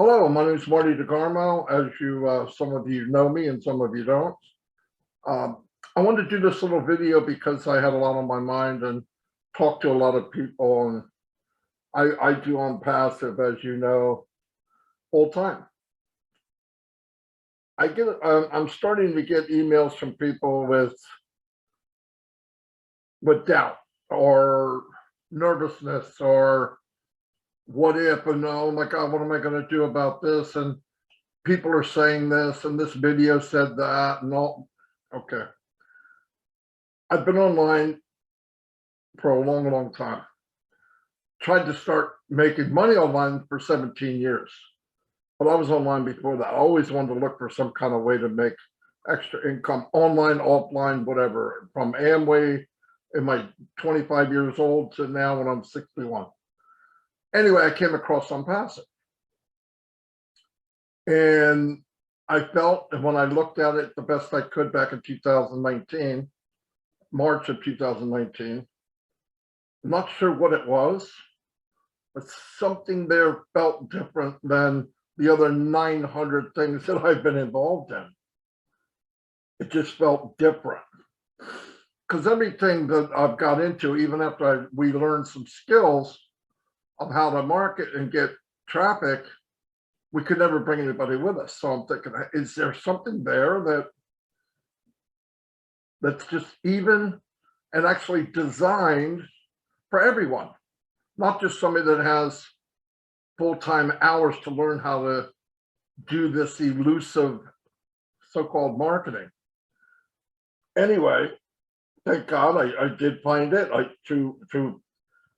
Hello, my name is Marty DeGarmo. As you, some of you know me and some of you don't. I wanted to do this little video because I had a lot on my mind and talked to a lot of people. And I do OnPassive, as you know, full time. I'm starting to get emails from people with doubt or nervousness or what if, and oh my God, what am I going to do about this? And people are saying this, and this video said that, and all. Okay. I've been online for a long, long time. Tried to start making money online for 17 years. But I was online before that. I always wanted to look for some kind of way to make extra income, online, offline, whatever, from Amway in my 25 years old to now when I'm 61. Anyway, I came across OnPassive. And I felt, and when I looked at it the best I could back in 2019, March of 2019, I'm not sure what it was, but something there felt different than the other 900 things that I've been involved in. It just felt different. Because everything that I've got into, even after we learned some skills of how to market and get traffic, we could never bring anybody with us. So I'm thinking, is there something there that's just even and actually designed for everyone, not just somebody that has full-time hours to learn how to do this elusive so-called marketing. Anyway, thank God I did find it through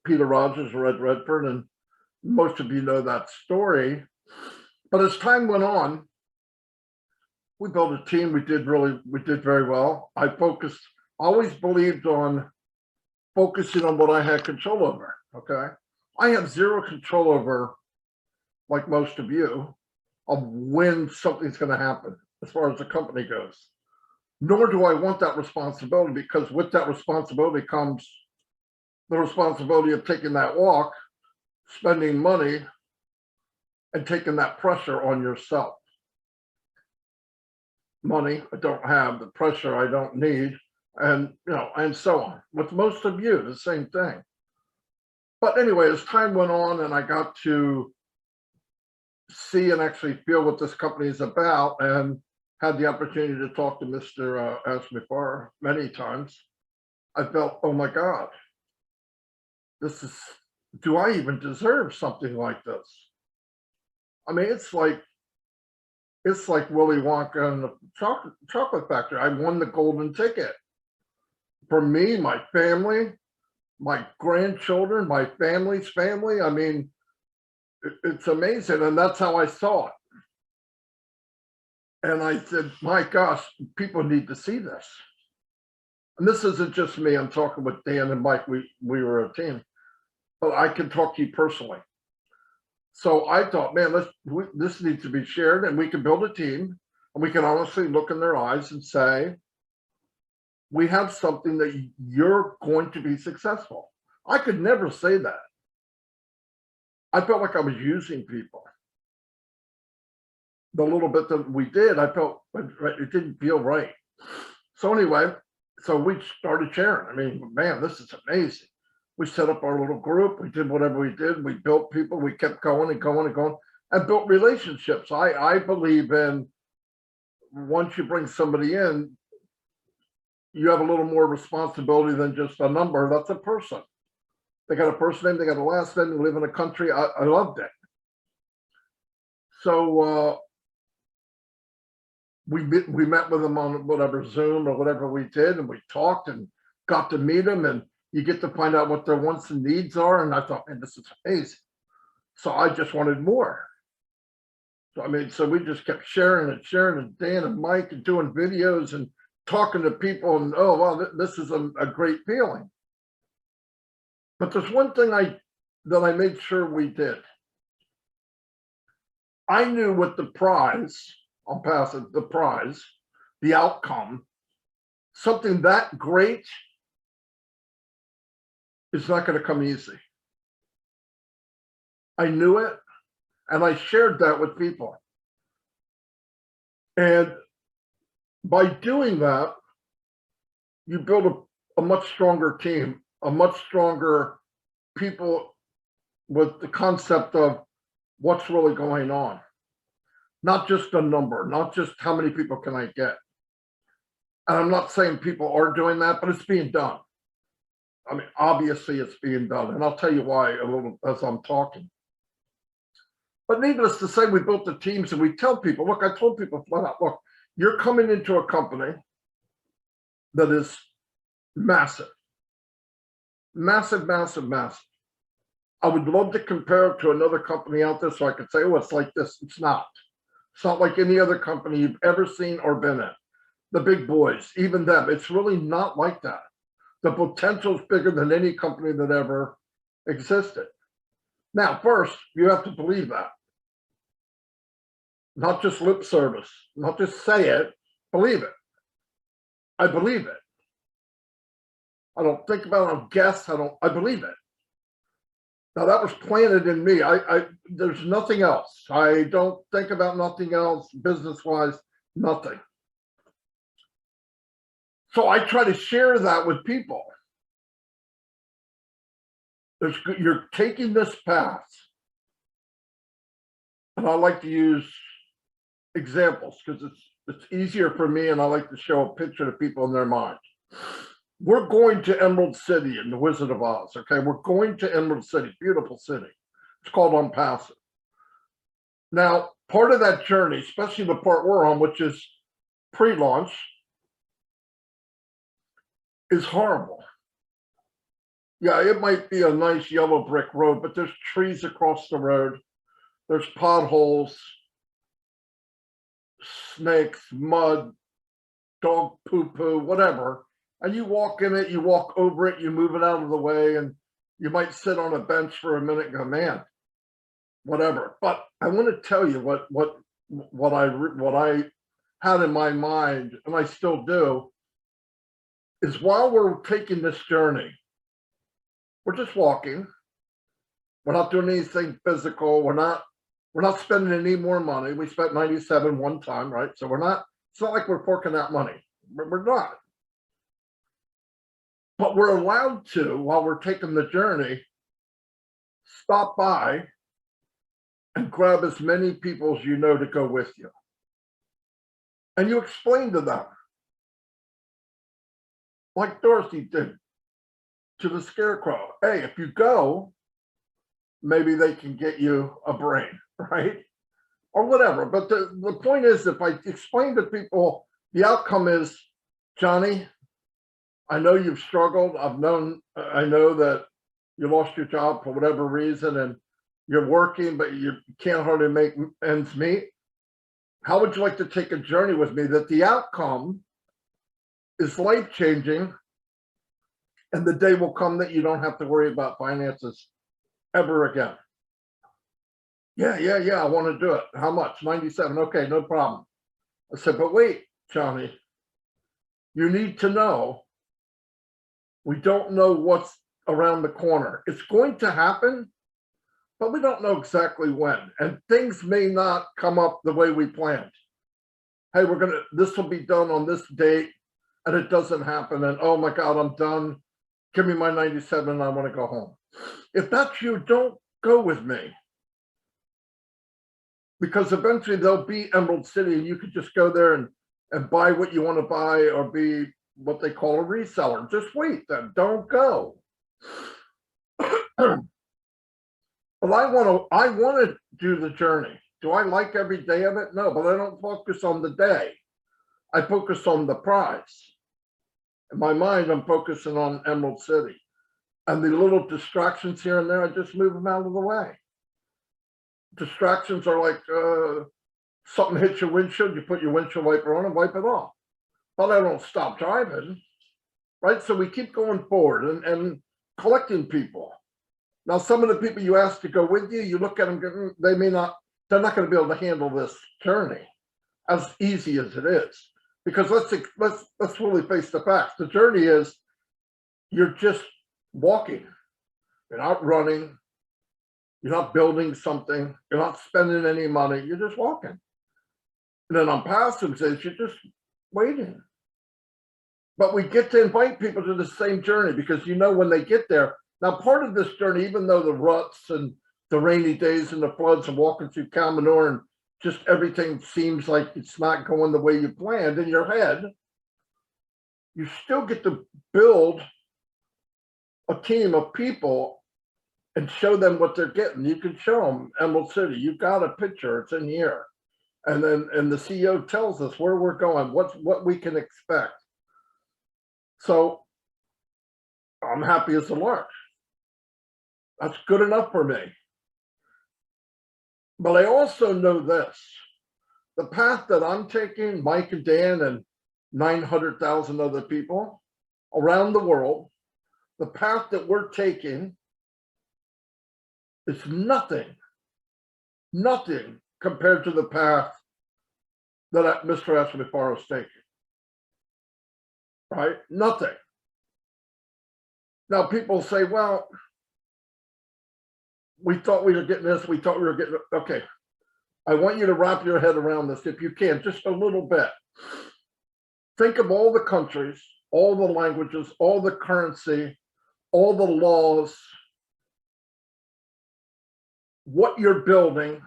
Peter Rogers, Red Redford, and most of you know that story. But as time went on, we built a team. We did very well. I always believed on focusing on what I had control over. Okay. I have zero control over, like most of you, of when something's going to happen as far as the company goes. Nor do I want that responsibility, because with that responsibility comes the responsibility of taking that walk, spending money, and taking that pressure on yourself. Money I don't have, the pressure I don't need, and and so on. With most of you, the same thing. But anyway, as time went on and I got to see and actually feel what this company is about, and had the opportunity to talk to Mr. Asmifar many times, I felt, oh my God, do I even deserve something like this? I mean, it's like Willy Wonka and the chocolate factory. I won the golden ticket. For me, my family, my grandchildren, my family's family. I mean, it's amazing. And that's how I saw it. And I said, my gosh, people need to see this. And this isn't just me. I'm talking with Dan and Mike. We were a team. But I can talk to you personally. So I thought, man, this needs to be shared, and we can build a team, and we can honestly look in their eyes and say, we have something that you're going to be successful. I could never say that. I felt like I was using people. The little bit that we did, I felt it didn't feel right. So anyway, so we started sharing. I mean, man, this is amazing. We set up our little group. We did whatever we did. We built people. We kept going and going and going, and built relationships. I believe in, once you bring somebody in, you have a little more responsibility than just a number. That's a person. They got a first name, they got a last name, they live in a country. I loved it. So we met with them on whatever Zoom or whatever we did, and we talked and got to meet them, and you get to find out what their wants and needs are. And I thought, man, this is amazing. So I just wanted more. So I mean, so we just kept sharing and Dan and Mike and doing videos and talking to people, and oh wow, this is a great feeling. But there's one thing that I made sure we did. I knew what the prize, OnPassive, the outcome, something that great is not going to come easy. I knew it, And I shared that with people. And by doing that, you build a much stronger team, a much stronger people with the concept of what's really going on. Not just a number, not just how many people can I get. And I'm not saying people are doing that, but it's being done. I mean, obviously it's being done. And I'll tell you why a little as I'm talking. But needless to say, we built the teams and we tell people, look, I told people flat out, look, you're coming into a company that is massive, massive, massive, massive. I would love to compare it to another company out there so I could say, oh, it's like this. It's not. It's not like any other company you've ever seen or been in. The big boys, even them, it's really not like that. The potential is bigger than any company that ever existed. Now, first, you have to believe that. Not just lip service, not just say it, believe it. I believe it. I don't think about it, I guess, I believe it. Now that was planted in me. There's nothing else. I don't think about nothing else, business-wise, nothing. So I try to share that with people. You're taking this path. And I like to use examples because it's easier for me and I like to show a picture to people in their mind. We're going to Emerald City in the Wizard of Oz, okay? We're going to Emerald City, beautiful city. It's called OnPassive. Now, part of that journey, especially the part we're on, which is pre-launch, is horrible. Yeah, it might be a nice yellow brick road, but there's trees across the road. There's potholes, snakes, mud, dog poo-poo, whatever. And you walk in it, you walk over it, you move it out of the way, and you might sit on a bench for a minute and go, man, whatever. But I want to tell you what I had in my mind, and I still do, is while we're taking this journey, we're just walking. We're not doing anything physical. We're not spending any more money. We spent 97 one time, right? So it's not like we're forking out money. We're not. But we're allowed to, while we're taking the journey, stop by and grab as many people as you know to go with you. And you explain to them, like Dorothy did to the scarecrow, hey, if you go, maybe they can get you a brain, right? Or whatever. But the point is, if I explain to people, the outcome is, Johnny, I know you've struggled. I know that you lost your job for whatever reason and you're working, but you can't hardly make ends meet. How would you like to take a journey with me that the outcome is life-changing and the day will come that you don't have to worry about finances ever again? Yeah, I want to do it. How much? 97. Okay, no problem. I said, but wait, Johnny, you need to know we don't know what's around the corner. It's going to happen, but we don't know exactly when. And things may not come up the way we planned. Hey, this will be done on this date, and it doesn't happen. And oh my God, I'm done. Give me my 97 and I want to go home. If that's you, don't go with me. Because eventually there'll be Emerald City and you could just go there and buy what you want to buy or be what they call a reseller. Just wait then, don't go. But I want to do the journey. Do I like every day of it? No, but I don't focus on the day. I focus on the prize. In my mind, I'm focusing on Emerald City. And the little distractions here and there, I just move them out of the way. Distractions are like something hits your windshield, you put your windshield wiper on and wipe it off. But I don't stop driving, right? So we keep going forward and collecting people. Now, some of the people you ask to go with you, you look at them, they're not going to be able to handle this journey as easy as it is. Because let's really face the facts. The journey is you're just walking. You're not running. You're not building something. You're not spending any money. You're just walking. And then on passive says you're just waiting. But we get to invite people to the same journey because when they get there. Now, part of this journey, even though the ruts and the rainy days and the floods and walking through Calmanor and just everything seems like it's not going the way you planned in your head, you still get to build a team of people and show them what they're getting. You can show them Emerald City. You've got a picture. It's in here. And the CEO tells us where we're going, what we can expect. So I'm happy as a lark. That's good enough for me. But I also know this. The path that I'm taking, Mike and Dan and 900,000 other people around the world, the path that we're taking is nothing compared to the path that Mr. Ashby-Farrow is taking. Right? Nothing. Now people say, well, we thought we were getting this, we thought we were getting, okay. I want you to wrap your head around this if you can, just a little bit. Think of all the countries, all the languages, all the currency, all the laws, what you're building,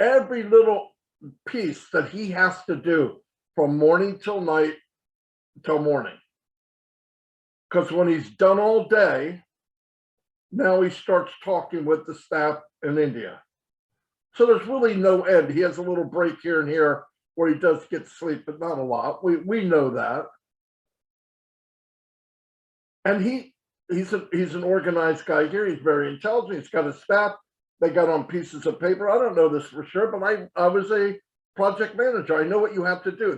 every little piece that he has to do from morning till night till morning. Because when he's done all day, now he starts talking with the staff in India. So there's really no end. He has a little break here and here where he does get sleep, but not a lot. We know that. And he's an organized guy here. He's very intelligent. He's got a staff. They got on pieces of paper. I don't know this for sure, but I was a project manager. I know what you have to do.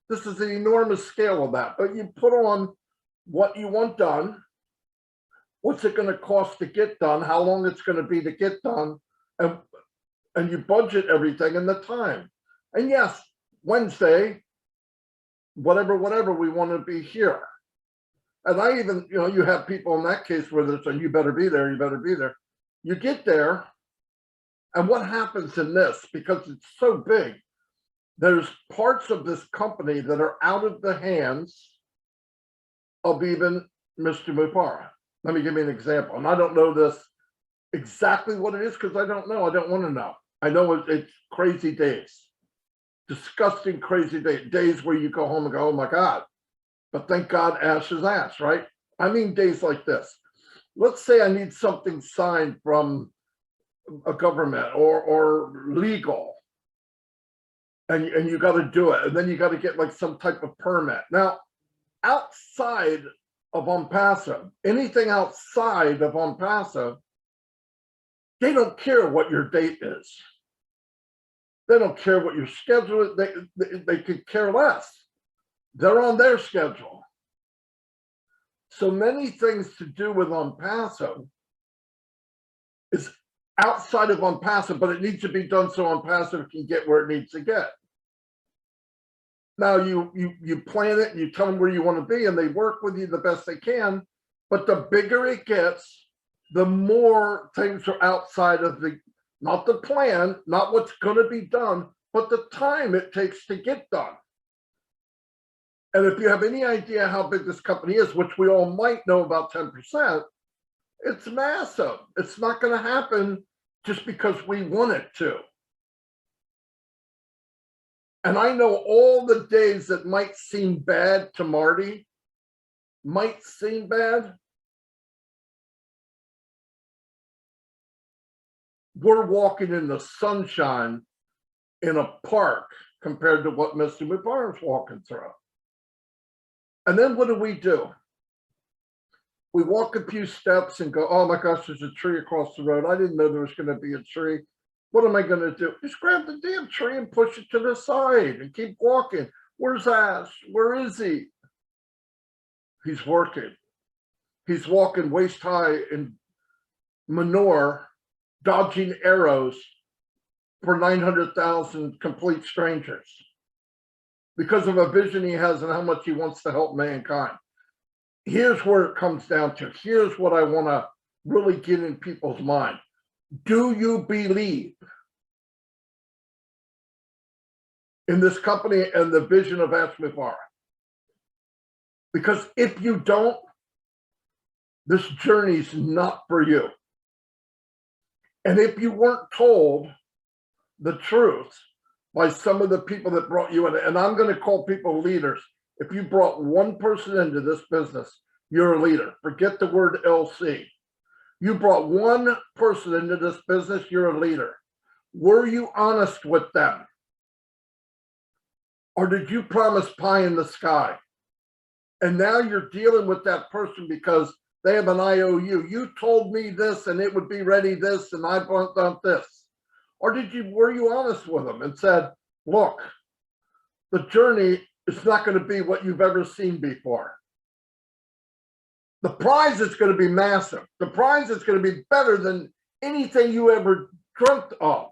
This is an enormous scale of that. But you put on what you want done, what's it going to cost to get done, how long it's going to be to get done, and you budget everything and the time. And yes, Wednesday, whatever, we want to be here. And I even, you have people in that case where they're saying, you better be there, you better be there. You get there, and what happens in this, because it's so big, there's parts of this company that are out of the hands of even Mr. Mufara. Let me give you an example. And I don't know this exactly what it is because I don't know. I don't want to know. I know it's crazy days, disgusting, crazy days where you go home and go, oh my God. But thank God Ash is Ash, right? I mean, days like this. Let's say I need something signed from a government or legal, and you got to do it. And then you got to get like some type of permit. Now, outside of OnPassive, anything outside of OnPassive, they don't care what your date is. They don't care what your schedule is. They could care less. They're on their schedule. So many things to do with OnPassive is outside of OnPassive, but it needs to be done so OnPassive can get where it needs to get. Now you plan it and you tell them where you want to be and they work with you the best they can, but the bigger it gets, the more things are outside of not the plan, not what's going to be done, but the time it takes to get done. And if you have any idea how big this company is, which we all might know about 10%, it's massive. It's not going to happen just because we want it to. And I know all the days that might seem bad to Marty, might seem bad, we're walking in the sunshine in a park compared to what Mr. McBarnes walking through. And then what do? We walk a few steps and go, oh my gosh, there's a tree across the road. I didn't know there was going to be a tree. What am I going to do? Just grab the damn tree and push it to the side and keep walking. Where's Ash? Where is he? He's working. He's walking waist high in manure, dodging arrows for 900,000 complete strangers because of a vision he has and how much he wants to help mankind. Here's where it comes down to. Here's what I want to really get in people's mind. Do you believe in this company and the vision of Ashmithara? Because if you don't, this journey's not for you. And if you weren't told the truth by some of the people that brought you in, and I'm going to call people leaders. If you brought one person into this business, you're a leader. Forget the word LC. You brought one person into this business, you're a leader. Were you honest with them? Or did you promise pie in the sky? And now you're dealing with that person because they have an IOU. You told me this and it would be ready this and I want this. Or were you honest with them and said, look, the journey is not going to be what you've ever seen before. The prize is going to be massive. The prize is going to be better than anything you ever dreamt of.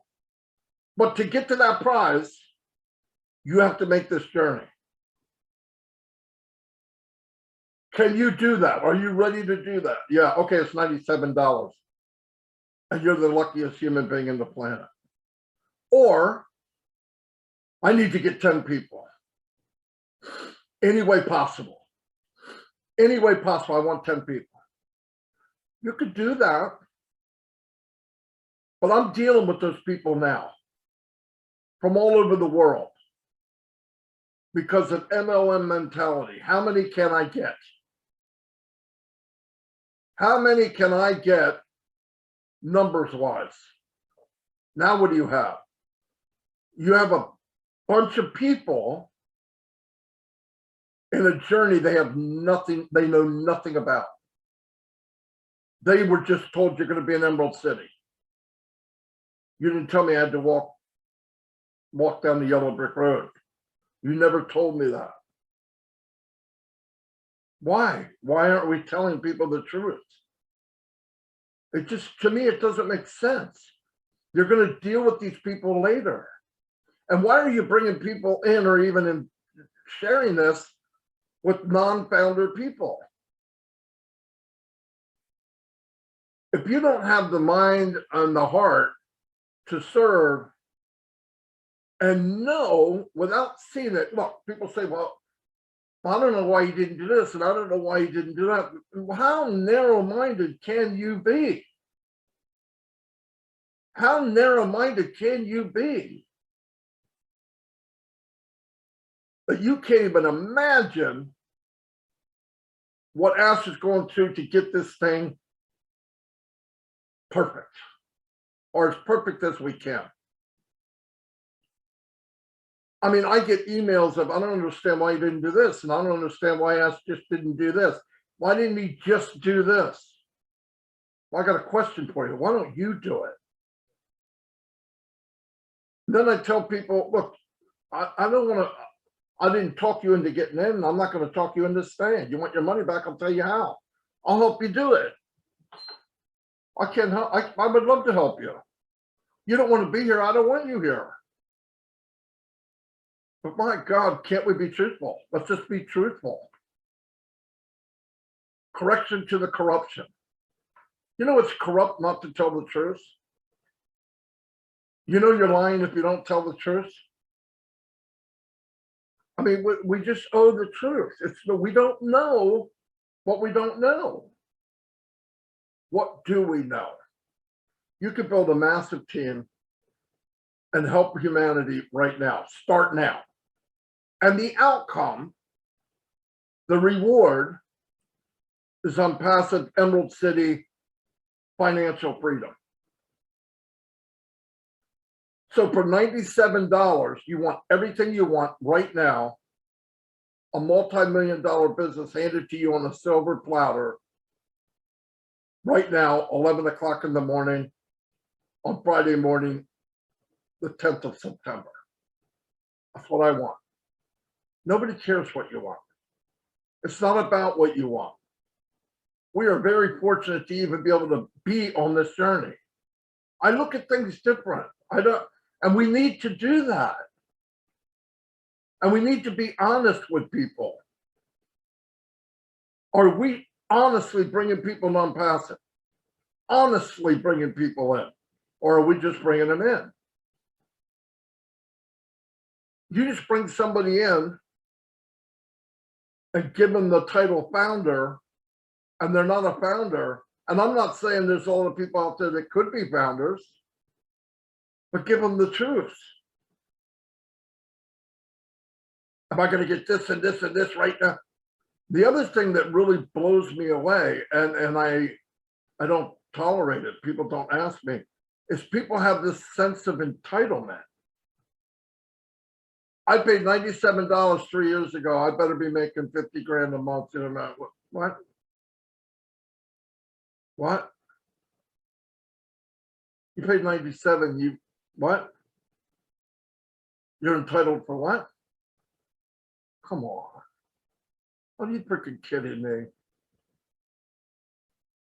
But to get to that prize, you have to make this journey. Can you do that? Are you ready to do that? Yeah, okay, it's $97. And you're the luckiest human being in the planet. Or, I need to get 10 people. Any way possible. Any way possible, I want 10 people. You could do that. But I'm dealing with those people now from all over the world because of MLM mentality. How many can I get? How many can I get numbers wise? Now what do you have? You have a bunch of people in a journey they have nothing, they know nothing about. They were just told you're going to be in Emerald City. You didn't tell me I had to walk down the yellow brick road. You never told me that. Why? Why aren't we telling people the truth? It just, to me, it doesn't make sense. You're going to deal with these people later. And why are you bringing people in or even in sharing this with non-founder people? If you don't have the mind and the heart to serve and know without seeing it, look, people say, well, I don't know why you didn't do this, and I don't know why you didn't do that. How narrow-minded can you be? How narrow-minded can you be? That you can't even imagine what Ash is going through to get this thing perfect, or as perfect as we can. I mean, I get emails of, I don't understand why you didn't do this, and I don't understand why Ash just didn't do this. Why didn't he just do this? Well, I got a question for you. Why don't you do it? And then I tell people, look, I don't want to, I didn't talk you into getting in, and I'm not going to talk you into staying. You want your money back, I'll tell you how. I'll help you do it. I can't help, I would love to help you. You don't want to be here, I don't want you here. But my God, can't we be truthful? Let's just be truthful. Correction to the corruption. You know it's corrupt not to tell the truth? You know you're lying if you don't tell the truth? I mean, we just owe the truth. It's we don't know what we don't know. What do we know? You could build a massive team and help humanity right now. Start now. And the outcome, the reward, is OnPassive Emerald City financial freedom. So for $97, you want everything you want right now, a multi-million-dollar business handed to you on a silver platter right now, 11 o'clock in the morning on Friday morning, the 10th of September. That's what I want. Nobody cares what you want. It's not about what you want. We are very fortunate to even be able to be on this journey. I look at things different. And we need to do that. And we need to be honest with people. Are we honestly bringing people non-passive? honestly bringing people in, or are we just bringing them in? You just bring somebody in and give them the title founder, and they're not a founder. And I'm not saying there's all the people out there that could be founders, but give them the truth. Am I going to get this and this and this right now? The other thing that really blows me away, and I don't tolerate it, people don't ask me, is people have this sense of entitlement. I paid $97 3 years ago. I better be making 50 grand a month. You know, what? What? You paid 97. You what? You're entitled for what? Come on. Are you freaking kidding me?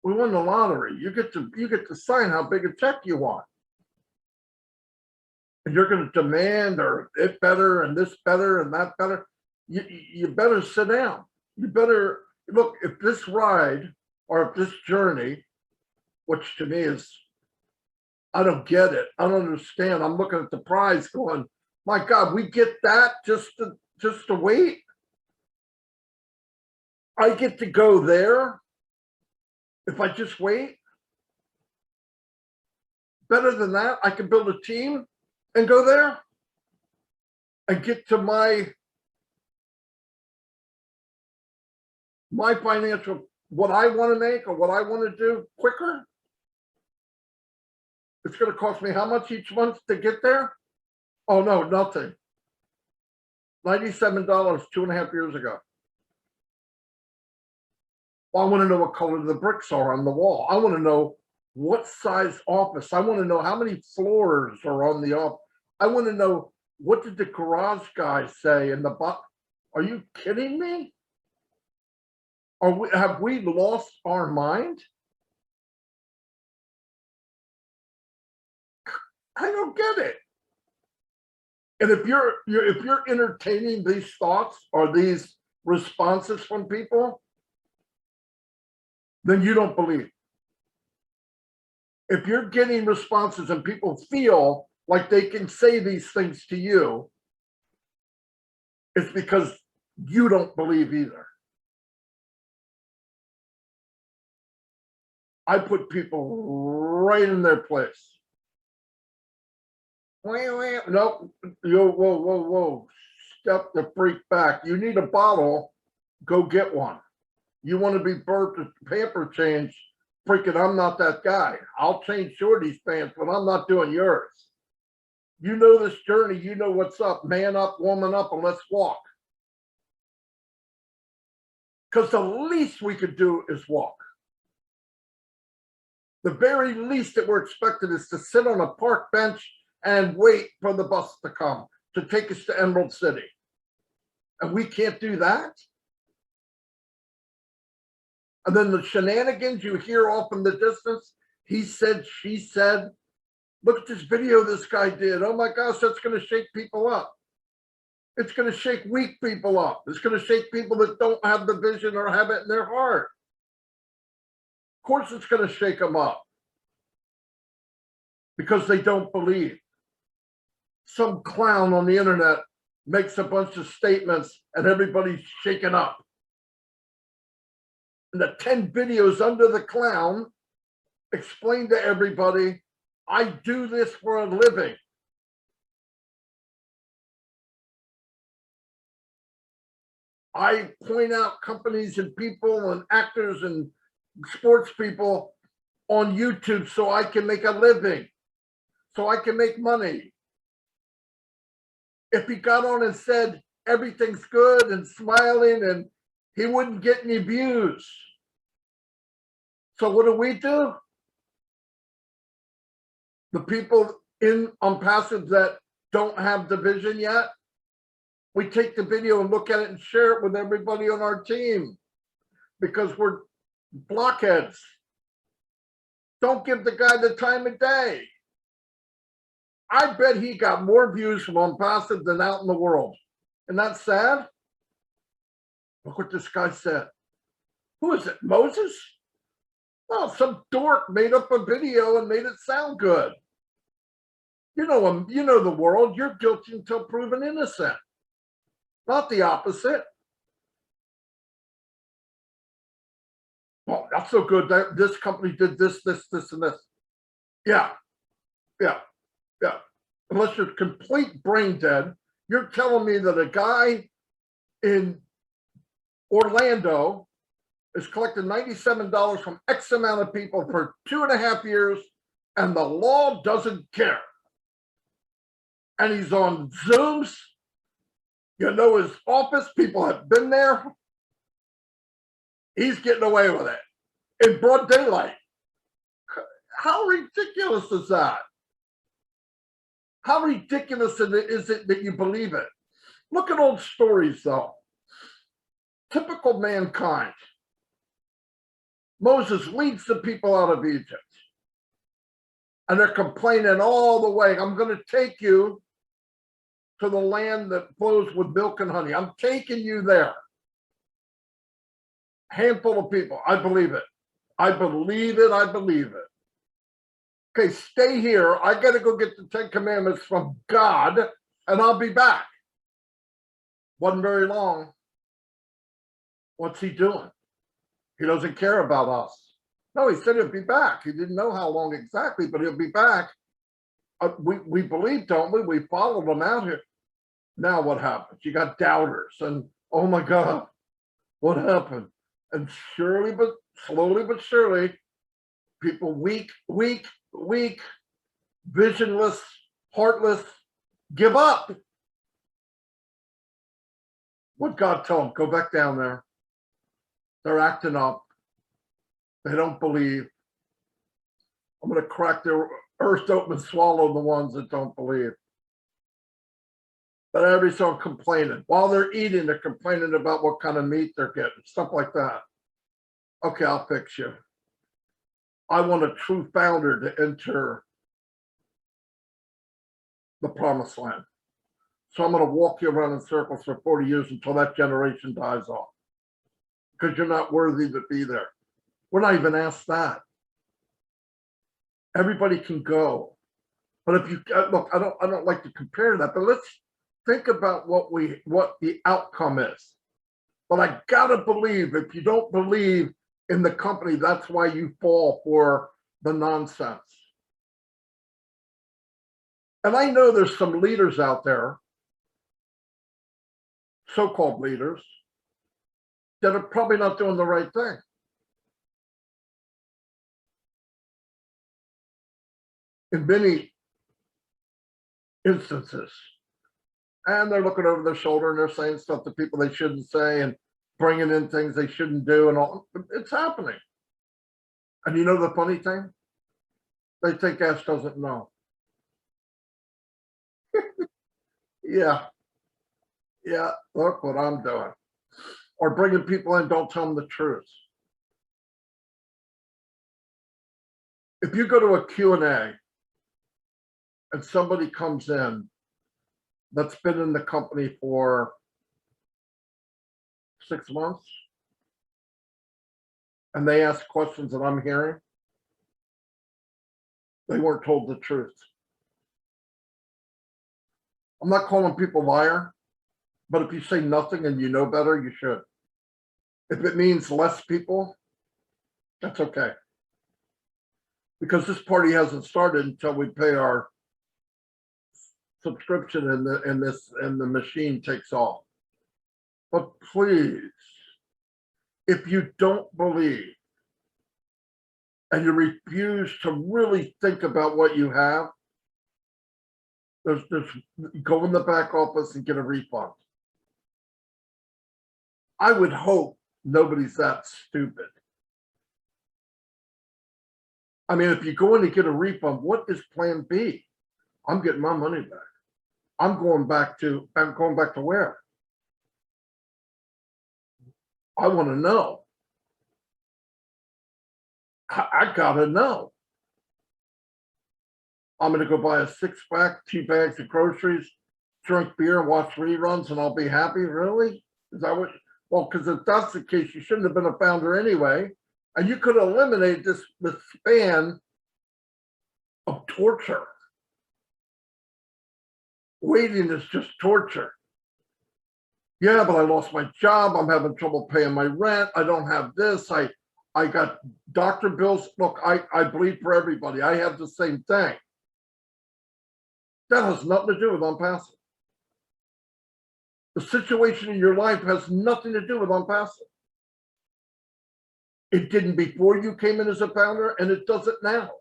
We won the lottery. You get to sign how big a check you want. And you're going to demand or it better and this better and that better. You better sit down. You better look, if this ride or if this journey, which to me is, I don't get it. I don't understand. I'm looking at the prize going, my God, we get that just to wait. I get to go there if I just wait. Better than that, I can build a team and go there and get to my financial, what I want to make or what I want to do quicker. It's going to cost me how much each month to get there? Oh no, nothing. $97 2.5 years ago. Well, I want to know what color the bricks are on the wall. I want to know what size office. I want to know how many floors are on the office. I want to know, what did the garage guy say in the box? Are you kidding me? Have we lost our mind? I don't get it. And if you're entertaining these thoughts or these responses from people, then you don't believe. If you're getting responses and people feel like they can say these things to you, it's because you don't believe either. I put people right in their place. Wait, no, whoa. Step the freak back. You need a bottle, go get one. You want to be burnt with pamper change, freaking I'm not that guy. I'll change Shorty's pants, but I'm not doing yours. You know this journey, you know what's up. Man up, woman up, and let's walk. Because the least we could do is walk. The very least that we're expected is to sit on a park bench and wait for the bus to come to take us to Emerald City. And we can't do that. And then the shenanigans you hear off in the distance, he said, she said, look at this video this guy did. Oh my gosh, that's going to shake people up. It's going to shake weak people up. It's going to shake people that don't have the vision or have it in their heart. Of course it's going to shake them up because they don't believe. Some clown on the internet makes a bunch of statements and everybody's shaken up. And the 10 videos under the clown explain to everybody, I do this for a living. I point out companies and people and actors and sports people on YouTube so I can make a living, so I can make money. If he got on and said everything's good and smiling, and he wouldn't get any views. So what do? The people in OnPassive that don't have the vision yet, we take the video and look at it and share it with everybody on our team because we're blockheads. Don't give the guy the time of day. I bet he got more views from OnPassive than out in the world. Isn't that sad? Look what this guy said. Who is it, Moses? Well, some dork made up a video and made it sound good. You know the world. You're guilty until proven innocent, not the opposite. Well, that's so good that this company did this, and this. Yeah, yeah, yeah. Unless you're complete brain dead, you're telling me that a guy in Orlando is collecting $97 from X amount of people for 2.5 years, and the law doesn't care. And he's on Zooms. His office, people have been there. He's getting away with it in broad daylight. How ridiculous is that? How ridiculous is it that you believe it? Look at old stories, though. Typical mankind. Moses leads the people out of Egypt. And they're complaining all the way. I'm going to take you to the land that flows with milk and honey. I'm taking you there. Handful of people. I believe it. I believe it. I believe it. Okay, stay here. I got to go get the 10 Commandments from God, and I'll be back. Wasn't very long. What's he doing? He doesn't care about us. No, he said he'll be back. He didn't know how long exactly, but he'll be back. We believe, don't we? We followed him out here. Now what happens? You got doubters, and oh my God, what happened? And slowly but surely, people weak, visionless, heartless, give up. What God tell them? Go back down there. They're acting up. They don't believe. I'm going to crack their earth open and swallow the ones that don't believe. But everybody's on complaining. While they're eating, they're complaining about what kind of meat they're getting, stuff like that. Okay, I'll fix you. I want a true founder to enter the promised land. So I'm going to walk you around in circles for 40 years until that generation dies off. Because you're not worthy to be there. We're not even asked that. Everybody can go. But if you look, I don't like to compare that, but let's think about what the outcome is. But I gotta believe, if you don't believe in the company, that's why you fall for the nonsense. And I know there's some leaders out there, so-called leaders, that are probably not doing the right thing. In many instances. And they're looking over their shoulder and they're saying stuff to people they shouldn't say and bringing in things they shouldn't do and all. It's happening. And you know the funny thing? They think Ash doesn't know. Yeah, look what I'm doing. Or bringing people in, don't tell them the truth. If you go to a Q&A and somebody comes in that's been in the company for 6 months and they ask questions that I'm hearing, they weren't told the truth. I'm not calling people liar, but if you say nothing and you know better, you should. If it means less people, that's okay. Because this party hasn't started until we pay our subscription and the machine takes off. But please, if you don't believe and you refuse to really think about what you have, there's go in the back office and get a refund. I would hope nobody's that stupid. I mean, if you go in to get a refund, what is plan B? I'm getting my money back. I'm going back to where? I want to know. I gotta know. I'm gonna go buy a 6-pack, 2 bags of groceries, drink beer and watch reruns and I'll be happy? Really? Is that what? Well, because if that's the case, you shouldn't have been a founder anyway. And you could eliminate this span of torture. Waiting is just torture. Yeah, but I lost my job. I'm having trouble paying my rent. I don't have this. I got doctor bills. Look, I bleed for everybody. I have the same thing. That has nothing to do with OnPassive. The situation in your life has nothing to do with OnPassive. It didn't before you came in as a founder, and it doesn't now.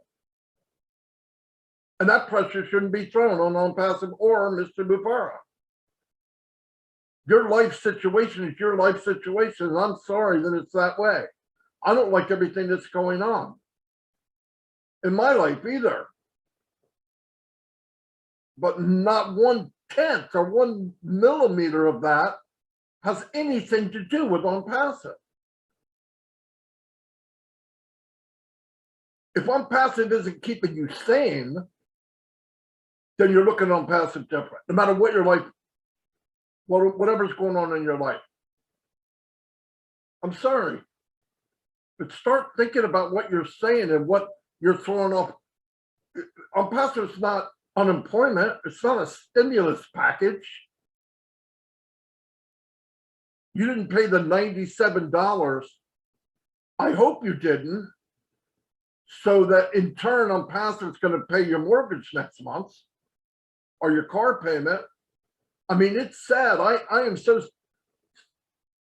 And that pressure shouldn't be thrown on OnPassive or Mr. Bufara. Your life situation is your life situation, and I'm sorry that it's that way. I don't like everything that's going on in my life either. But not 1/10 or 1 millimeter of that has anything to do with OnPassive. If OnPassive isn't keeping you sane, then you're looking at OnPassive different, no matter what your life, whatever's going on in your life. I'm sorry, but start thinking about what you're saying and what you're throwing off. OnPassive is not unemployment. It's not a stimulus package. You didn't pay the $97. I hope you didn't. So that in turn, OnPassive is going to pay your mortgage next month or your car payment. I mean, it's sad. I am so,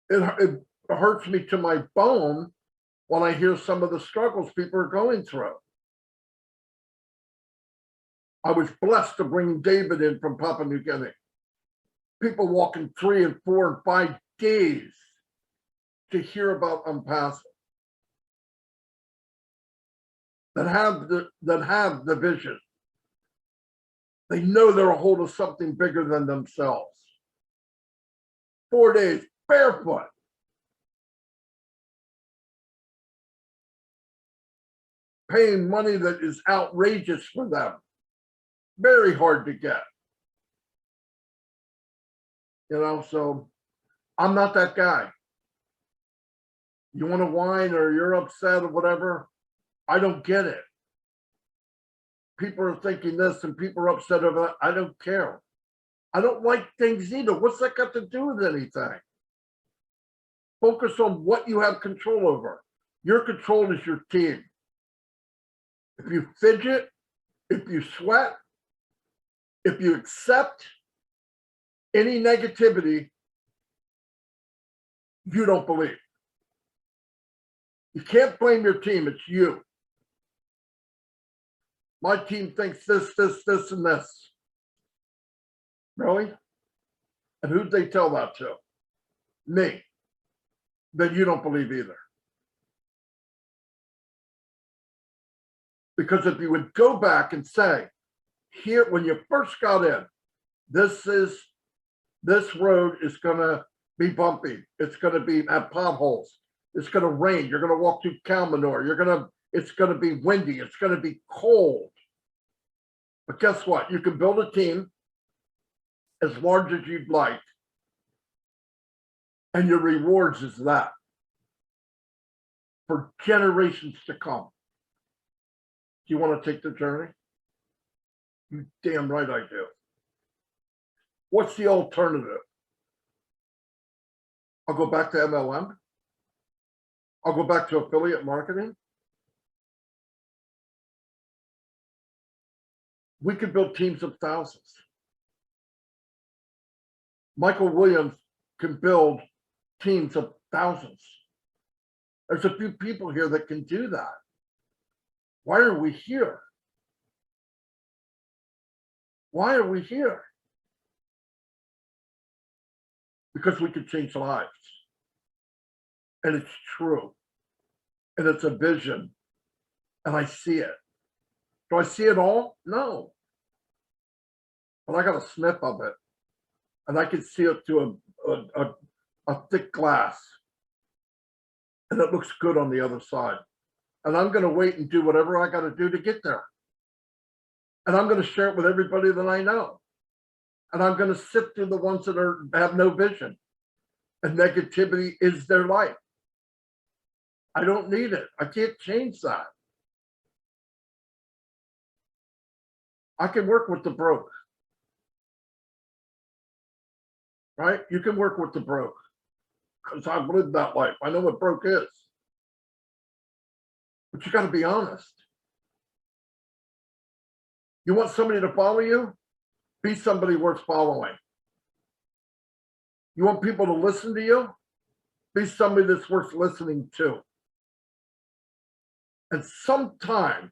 it hurts me to my bone when I hear some of the struggles people are going through. I was blessed to bring David in from Papua New Guinea. People walking 3 and 4 and 5 days to hear about OnPassive. That have the vision. They know they're a hold of something bigger than themselves. 4 days barefoot. Paying money that is outrageous for them. Very hard to get. You know, so I'm not that guy. You want to whine or you're upset or whatever, I don't get it. People are thinking this and people are upset about it. I don't care. I don't like things either. What's that got to do with anything? Focus on what you have control over. Your control is your team. If you fidget, if you sweat, if you accept any negativity, you don't believe. You can't blame your team, it's you. My team thinks this, and this. Really? And who'd they tell that to? Me. Then you don't believe either. Because if you would go back and say, here, when you first got in, this road is gonna be bumpy. It's gonna have potholes. It's gonna rain. You're gonna walk through cow manure. It's gonna be windy. It's gonna be cold. But guess what? You can build a team as large as you'd like, and your rewards is that for generations to come. Do you want to take the journey? You damn right I do. What's the alternative? I'll go back to MLM. I'll go back to affiliate marketing. We could build teams of thousands. Michael Williams can build teams of thousands. There's a few people here that can do that. Why are we here? Why are we here? Because we could change lives. And it's true. And it's a vision. And I see it. Do I see it all? No. But I got a sniff of it. And I can see it through a thick glass. And it looks good on the other side. And I'm going to wait and do whatever I got to do to get there. And I'm going to share it with everybody that I know. And I'm going to sift through the ones that have no vision. And negativity is their life. I don't need it. I can't change that. I can work with the broke, right? You can work with the broke because I've lived that life. I know what broke is. But you got to be honest. You want somebody to follow you? Be somebody worth following. You want people to listen to you? Be somebody that's worth listening to. And sometimes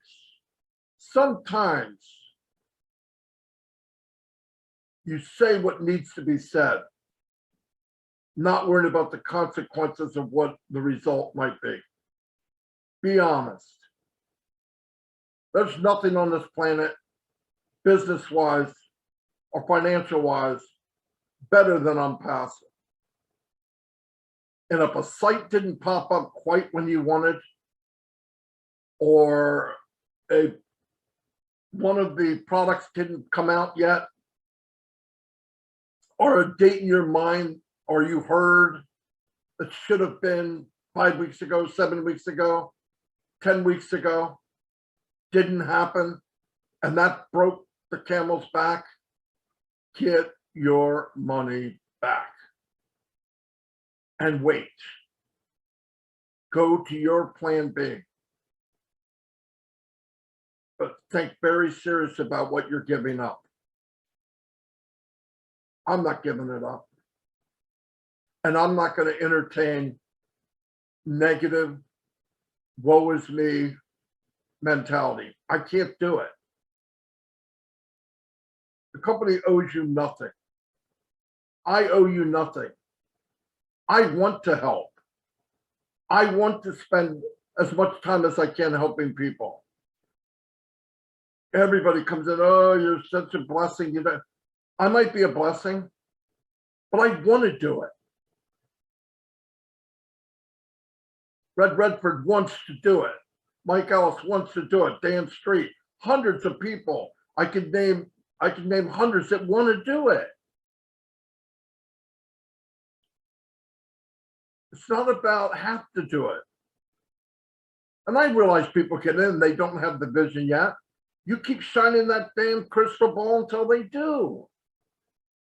you say what needs to be said, not worried about the consequences of what the result might be. Be honest. There's nothing on this planet, business-wise or financial-wise, better than OnPassive. And if a site didn't pop up quite when you wanted, or one of the products didn't come out yet, or a date in your mind, or you heard that should have been 5 weeks ago, 7 weeks ago, 10 weeks ago, didn't happen, and that broke the camel's back, get your money back and wait. Go to your plan B. But think very serious about what you're giving up. I'm not giving it up. And I'm not going to entertain negative, woe is me mentality. I can't do it. The company owes you nothing. I owe you nothing. I want to help. I want to spend as much time as I can helping people. Everybody comes in, oh, you're such a blessing. You know, I might be a blessing, but I want to do it. Red Redford wants to do it. Mike Ellis wants to do it. Dan Street, hundreds of people. I can name hundreds that want to do it. It's not about have to do it. And I realize people get in, they don't have the vision yet. You keep shining that damn crystal ball until they do.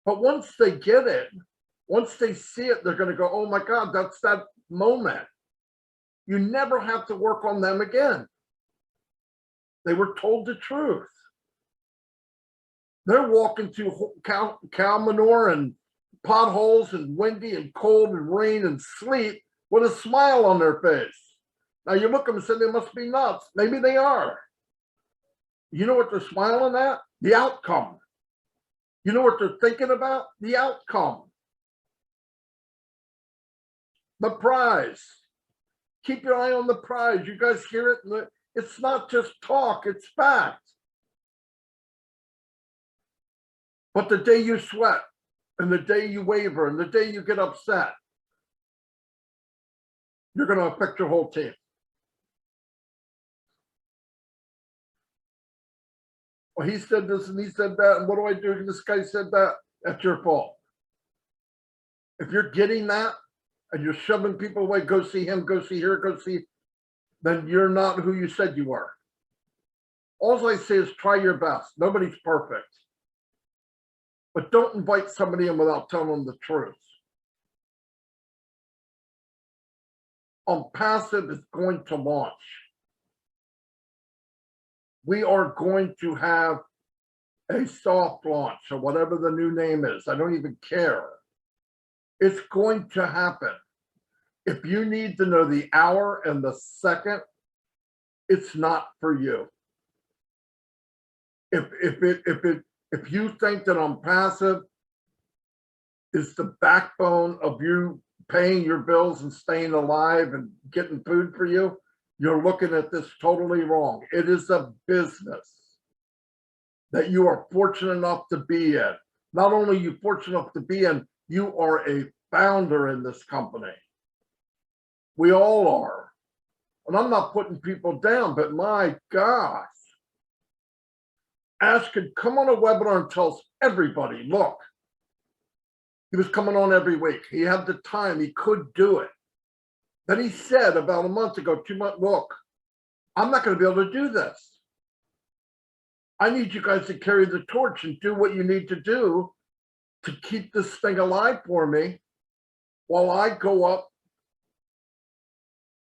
But once they get it, once they see it, they're going to go, oh my God, that's that moment. You never have to work on them again. They were told the truth. They're walking through cow manure and potholes and windy and cold and rain and sleet with a smile on their face. Now you look at them and say they must be nuts. Maybe they are. You know what they're smiling at? The outcome. You know what they're thinking about? The outcome. The prize. Keep your eye on the prize. You guys hear it? It's not just talk, it's fact. But the day you sweat, and the day you waver, and the day you get upset, you're going to affect your whole team. Well, he said this and he said that, and what do I do? This guy said that. That's your fault. If you're getting that, and you're shoving people away, go see him, go see her, go see, then you're not who you said you were. All I say is try your best. Nobody's perfect. But don't invite somebody in without telling them the truth. OnPassive is going to launch. We are going to have a soft launch, or whatever the new name is. I don't even care. It's going to happen. If you need to know the hour and the second, it's not for you. If you think that OnPassive is the backbone of you paying your bills and staying alive and getting food for you, you're looking at this totally wrong. It is a business that you are fortunate enough to be in. Not only are you fortunate enough to be in, you are a founder in this company. We all are. And I'm not putting people down, but my gosh. Ash could come on a webinar and tell everybody, look, he was coming on every week. He had the time, he could do it. Then he said about a month ago, 2 months, look, I'm not going to be able to do this. I need you guys to carry the torch and do what you need to do to keep this thing alive for me while I go up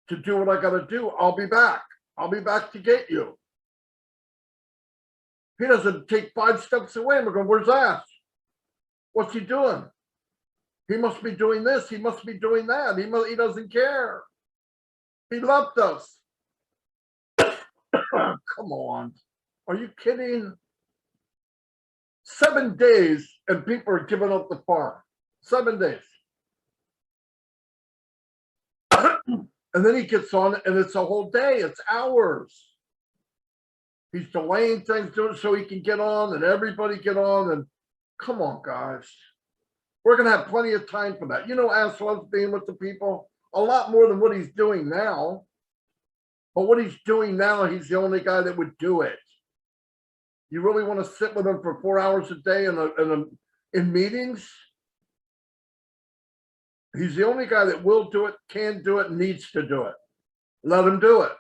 to do what I got to do. I'll be back. I'll be back to get you. He doesn't take 5 steps away. I'm going, where's Ash? What's he doing? He must be doing this. He must be doing that. He doesn't care. He left us. Come on. Are you kidding? 7 days and people are giving up the farm. 7 days. And then he gets on and it's a whole day. It's hours. He's delaying things so he can get on and everybody get on. And come on, guys. We're going to have plenty of time for that. You know, Ash loves being with the people a lot more than what he's doing now. But what he's doing now, he's the only guy that would do it. You really want to sit with him for 4 hours a day in meetings? He's the only guy that will do it, can do it, needs to do it. Let him do it.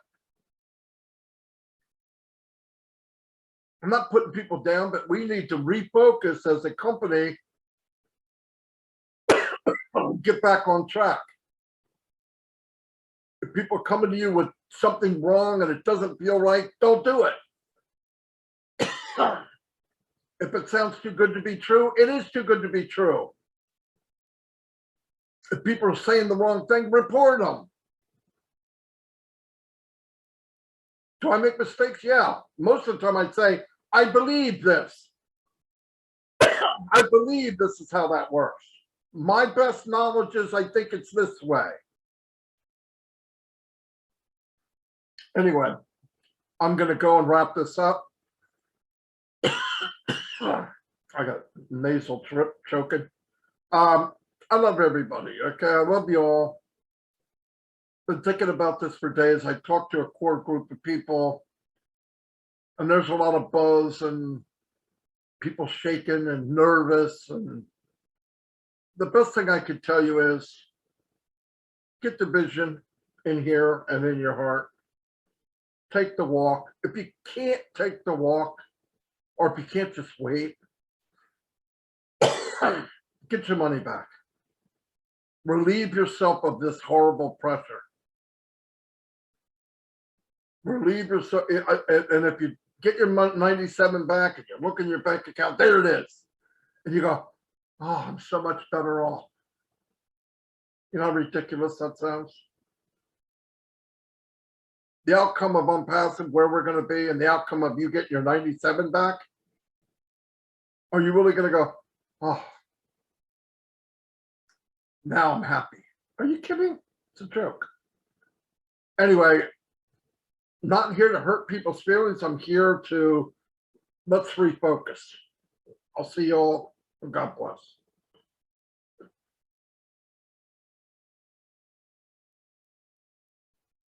I'm not putting people down, but we need to refocus as a company, get back on track. If people are coming to you with something wrong and it doesn't feel right, don't do it. If it sounds too good to be true, it is too good to be true. If people are saying the wrong thing, report them. Do I make mistakes? Yeah. Most of the time I'd say, I believe this. I believe this is how that works. My best knowledge is I think it's this way. Anyway, I'm going to go and wrap this up. I got nasal choking. I love everybody. Okay, I love you all. Been thinking about this for days. I talked to a core group of people, and there's a lot of buzz and people shaking and nervous. And the best thing I could tell you is get the vision in here and in your heart. Take the walk. If you can't take the walk, or if you can't just wait, get your money back. Relieve yourself of this horrible pressure. Relieve yourself. And if you get your 97 back and you look in your bank account, there it is. And you go, oh, I'm so much better off. You know how ridiculous that sounds? The outcome of OnPassive, where we're going to be, and the outcome of you getting your 97 back, are you really going to go, oh, now I'm happy? Are you kidding? It's a joke. Anyway, not here to hurt people's feelings. I'm here to let's refocus. I'll see you all. God bless.